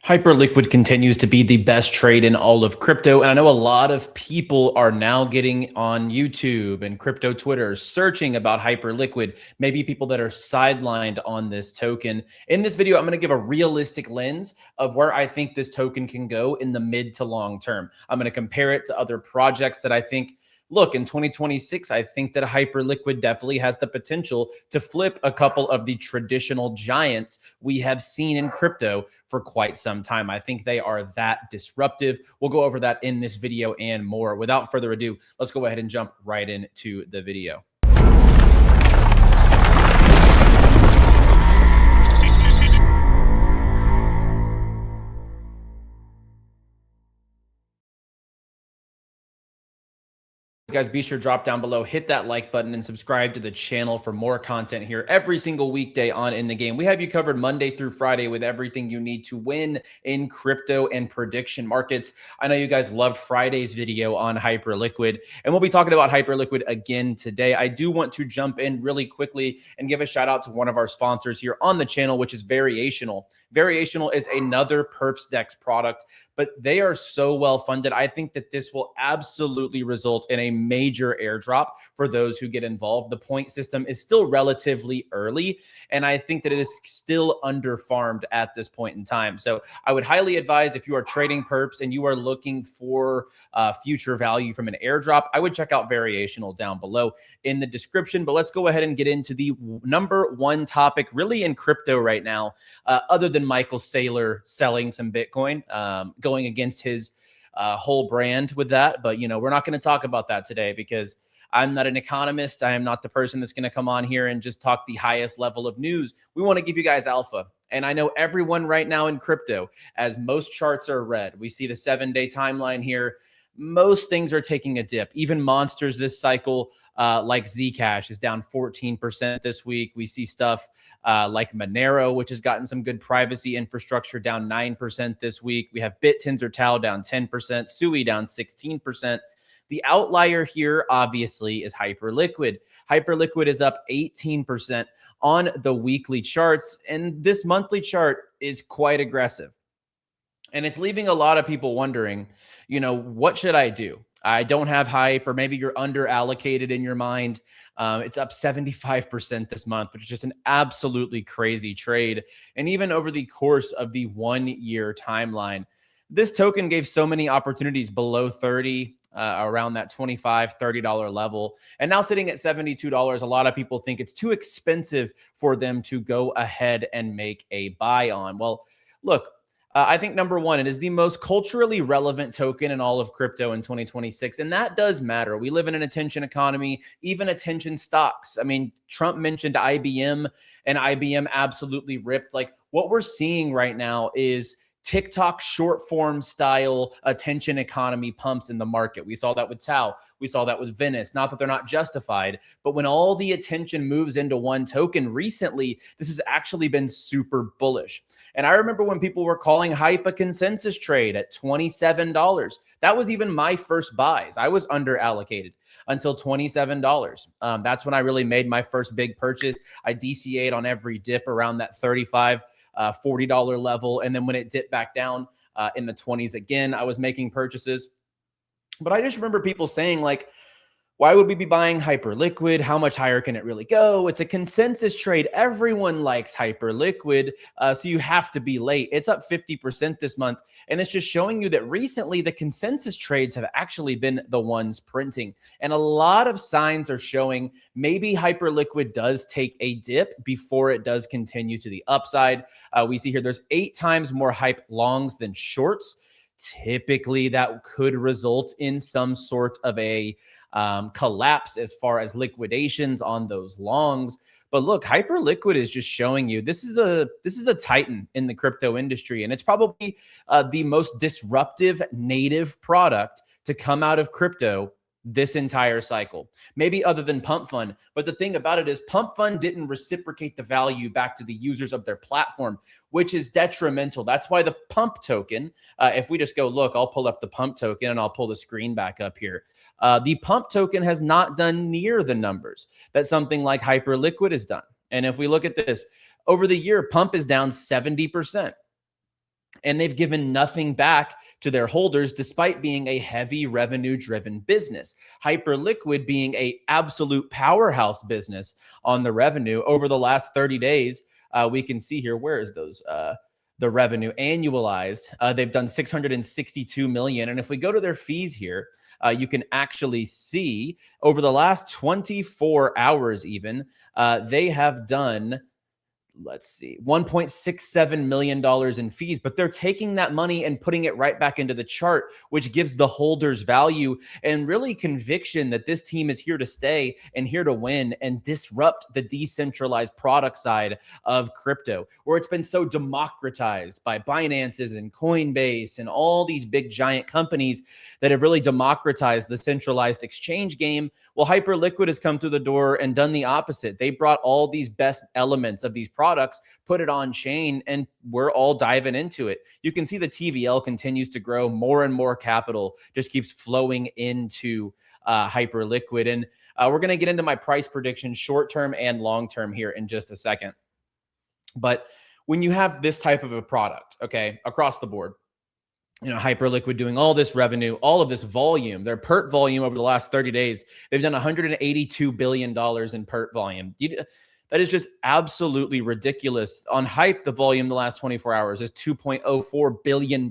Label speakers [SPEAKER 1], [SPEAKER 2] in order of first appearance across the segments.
[SPEAKER 1] HyperLiquid continues to be the best trade in all of crypto. And I know a lot of people are now getting on YouTube and crypto Twitter searching about HyperLiquid, maybe people that are sidelined on this token. In this video, I'm going to give a realistic lens of where I think this token can go in the mid to long term. I'm going to compare it to other projects that I think, look, in 2026, I think that HyperLiquid definitely has the potential to flip a couple of the traditional giants we have seen in crypto for quite some time. I think they are that disruptive. We'll go over that in this video and more. Without further ado, let's go ahead and jump right into the video. Guys, be sure to drop down below, hit that like button, and subscribe to the channel for more content here every single weekday on In the Game. We have you covered Monday through Friday with everything you need to win in crypto and prediction markets. I know you guys loved Friday's video on HyperLiquid, and we'll be talking about HyperLiquid again today. I do want to jump in really quickly and give a shout out to one of our sponsors here on the channel, which is Variational. Variational is another Perps Dex product, but they are so well funded. I think that this will absolutely result in a major airdrop for those who get involved. The point system is still relatively early, and I think that it is still under-farmed at this point in time. So I would highly advise, if you are trading perps and you are looking for future value from an airdrop, I would check out Variational down below in the description. But let's go ahead and get into the number one topic really in crypto right now, other than Michael Saylor selling some Bitcoin, going against his whole brand with that. But, you know, we're not going to talk about that today because I'm not an economist. I am not the person that's going to come on here and just talk the highest level of news. We want to give you guys alpha. And I know everyone right now in crypto, as most charts are red, we see the 7-day timeline here. Most things are taking a dip. Even monsters this cycle, like Zcash, is down 14% this week. We see stuff like Monero, which has gotten some good privacy infrastructure, down 9% this week. We have 𝗏𝗏𝗏𝗏 down 10%, SUI down 16%. The outlier here, obviously, is HyperLiquid. HyperLiquid is up 18% on the weekly charts, and this monthly chart is quite aggressive. And it's leaving a lot of people wondering, you know, what should I do? I don't have hype, or maybe you're under allocated in your mind. It's up 75% this month, which is just an absolutely crazy trade. And even over the course of the 1-year timeline, this token gave so many opportunities below 30, around that $25, $30 level. And now sitting at $72, a lot of people think it's too expensive for them to go ahead and make a buy on. Well, look, I think number one, it is the most culturally relevant token in all of crypto in 2026. And that does matter. We live in an attention economy, even attention stocks. I mean, Trump mentioned IBM, and IBM absolutely ripped. Like, what we're seeing right now is TikTok short form style attention economy pumps in the market. We saw that with 𝗪. We saw that with Venice. Not that they're not justified, but when all the attention moves into one token recently, this has actually been super bullish. And I remember when people were calling hype a consensus trade at $27. That was even my first buys. I was under allocated until $27. That's when I really made my first big purchase. I DCA'd on every dip around that $35, $40 level. And then when it dipped back down in the 20s again, I was making purchases. But I just remember people saying, like, why would we be buying HyperLiquid? How much higher can it really go? It's a consensus trade. Everyone likes HyperLiquid, so you have to be late. It's up 50% this month, and it's just showing you that recently the consensus trades have actually been the ones printing. And a lot of signs are showing maybe HyperLiquid does take a dip before it does continue to the upside. We see here there's 8 times more hype longs than shorts. Typically, that could result in some sort of a collapse as far as liquidations on those longs. But look, HyperLiquid is just showing you this is a titan in the crypto industry, and it's probably the most disruptive native product to come out of crypto this entire cycle, maybe other than Pump.fun. But the thing about it is Pump.fun didn't reciprocate the value back to the users of their platform, which is detrimental. That's why the Pump token, if we just go look, I'll pull up the Pump token and I'll pull the screen back up here. The Pump token has not done near the numbers that something like HyperLiquid has done. And if we look at this over the year, Pump is down 70%. And they've given nothing back to their holders despite being a heavy revenue driven business. HyperLiquid being a absolute powerhouse business on the revenue over the last 30 days. We can see here, where is those the revenue annualized? They've done 662 million. And if we go to their fees here, you can actually see over the last 24 hours even, they have done, let's see, $1.67 million in fees, but they're taking that money and putting it right back into the chart, which gives the holders value and really conviction that this team is here to stay and here to win and disrupt the decentralized product side of crypto, where it's been so democratized by Binance's and Coinbase and all these big giant companies that have really democratized the centralized exchange game. Well, HyperLiquid has come through the door and done the opposite. They brought all these best elements of these products, put it on chain, and we're all diving into it. You can see the TVL continues to grow. More and more capital just keeps flowing into HyperLiquid. And we're going to get into my price prediction, short-term and long-term here in just a second. But when you have this type of a product, okay, across the board, you know, HyperLiquid doing all this revenue, all of this volume, their Perp volume over the last 30 days, they've done $182 billion in Perp volume. That is just absolutely ridiculous. On Hype, the volume the last 24 hours is $2.04 billion.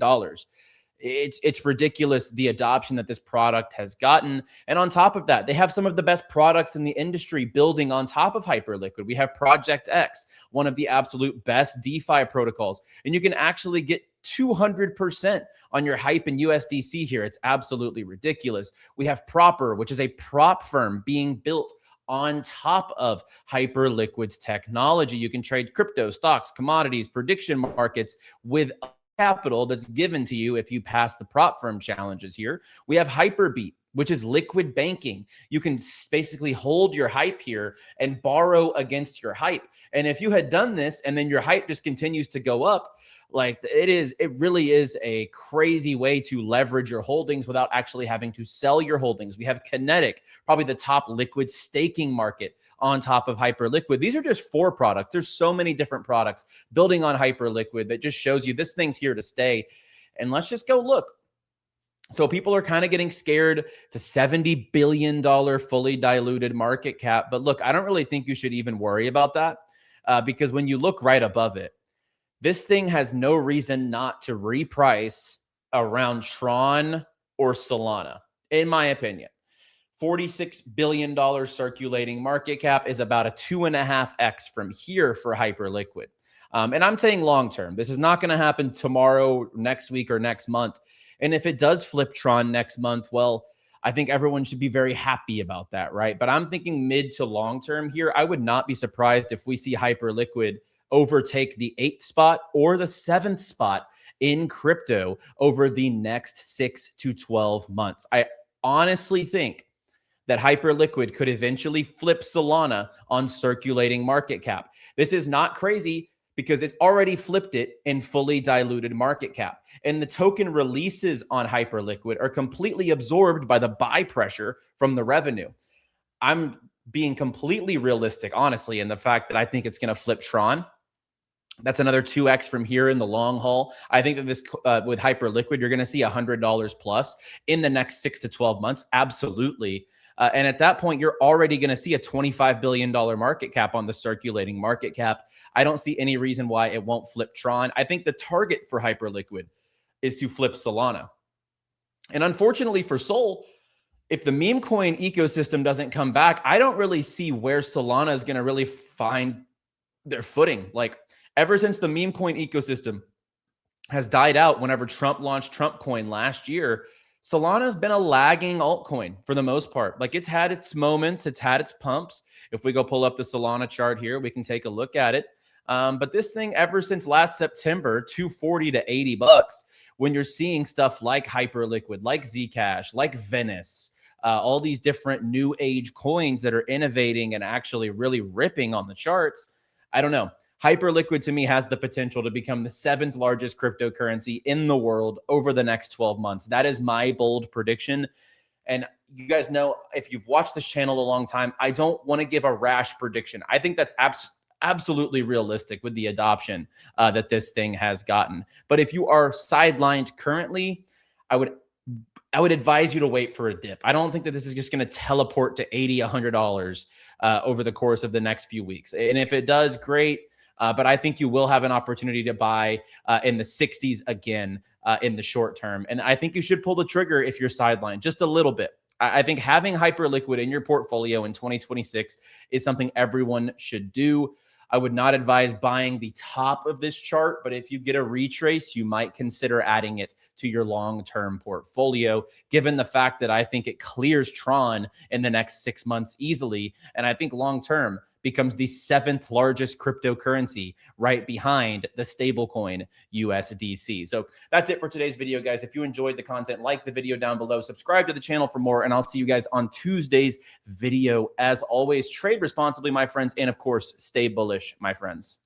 [SPEAKER 1] It's ridiculous, the adoption that this product has gotten. And on top of that, they have some of the best products in the industry building on top of HyperLiquid. We have Project X, one of the absolute best DeFi protocols. And you can actually get 200% on your Hype and USDC here. It's absolutely ridiculous. We have Proper, which is a prop firm being built on top of HyperLiquid's technology. You can trade crypto, stocks, commodities, prediction markets with capital that's given to you if you pass the prop firm challenges here. We have Hyperbeat, which is liquid banking. You can basically hold your Hype here and borrow against your Hype. And if you had done this and then your Hype just continues to go up, like it really is a crazy way to leverage your holdings without actually having to sell your holdings. We have Kinetic, probably the top liquid staking market on top of HyperLiquid. These are just 4 products. There's so many different products building on HyperLiquid that just shows you this thing's here to stay. And let's just go look. So people are kind of getting scared to $70 billion fully diluted market cap. But look, I don't really think you should even worry about that because when you look right above it, this thing has no reason not to reprice around Tron or Solana, in my opinion. $46 billion circulating market cap is about a 2.5x from here for HyperLiquid. And I'm saying long-term. This is not going to happen tomorrow, next week, or next month. And if it does flip Tron next month, well, I think everyone should be very happy about that, right? But I'm thinking mid to long-term here. I would not be surprised if we see HyperLiquid overtake the 8th spot or the 7th spot in crypto over the next 6 to 12 months. I honestly think that HyperLiquid could eventually flip Solana on circulating market cap. This is not crazy because it's already flipped it in fully diluted market cap. And the token releases on HyperLiquid are completely absorbed by the buy pressure from the revenue. I'm being completely realistic, honestly, in the fact that I think it's going to flip Tron. That's another 2x from here in the long haul. I think that this with HyperLiquid, you're going to see $100 plus in the next 6 to 12 months. Absolutely. And at that point, you're already going to see a $25 billion market cap on the circulating market cap. I don't see any reason why it won't flip Tron. I think the target for HyperLiquid is to flip Solana. And unfortunately for Sol, if the meme coin ecosystem doesn't come back, I don't really see where Solana is going to really find their footing. Like, ever since the meme coin ecosystem has died out whenever Trump launched Trump coin last year, Solana has been a lagging altcoin for the most part. Like, it's had its moments, it's had its pumps. If we go pull up the Solana chart here, we can take a look at it. But this thing, ever since last September, $240 to $80, when you're seeing stuff like HyperLiquid, like Zcash, like Venice, all these different new age coins that are innovating and actually really ripping on the charts, I don't know. HyperLiquid to me has the potential to become the 7th largest cryptocurrency in the world over the next 12 months. That is my bold prediction. And you guys know, if you've watched this channel a long time, I don't want to give a rash prediction. I think that's absolutely realistic with the adoption that this thing has gotten. But if you are sidelined currently, I would advise you to wait for a dip. I don't think that this is just going to teleport to $80, $100 over the course of the next few weeks. And if it does, great. But I think you will have an opportunity to buy in the 60s again in the short term. And I think you should pull the trigger if you're sidelined just a little bit. I think having HyperLiquid in your portfolio in 2026 is something everyone should do. I would not advise buying the top of this chart, but if you get a retrace, you might consider adding it to your long-term portfolio, given the fact that I think it clears Tron in the next 6 months easily. And I think long-term becomes the 7th largest cryptocurrency right behind the stablecoin USDC. So that's it for today's video, guys. If you enjoyed the content, like the video down below, subscribe to the channel for more, and I'll see you guys on Tuesday's video. As always, trade responsibly, my friends, and of course, stay bullish, my friends.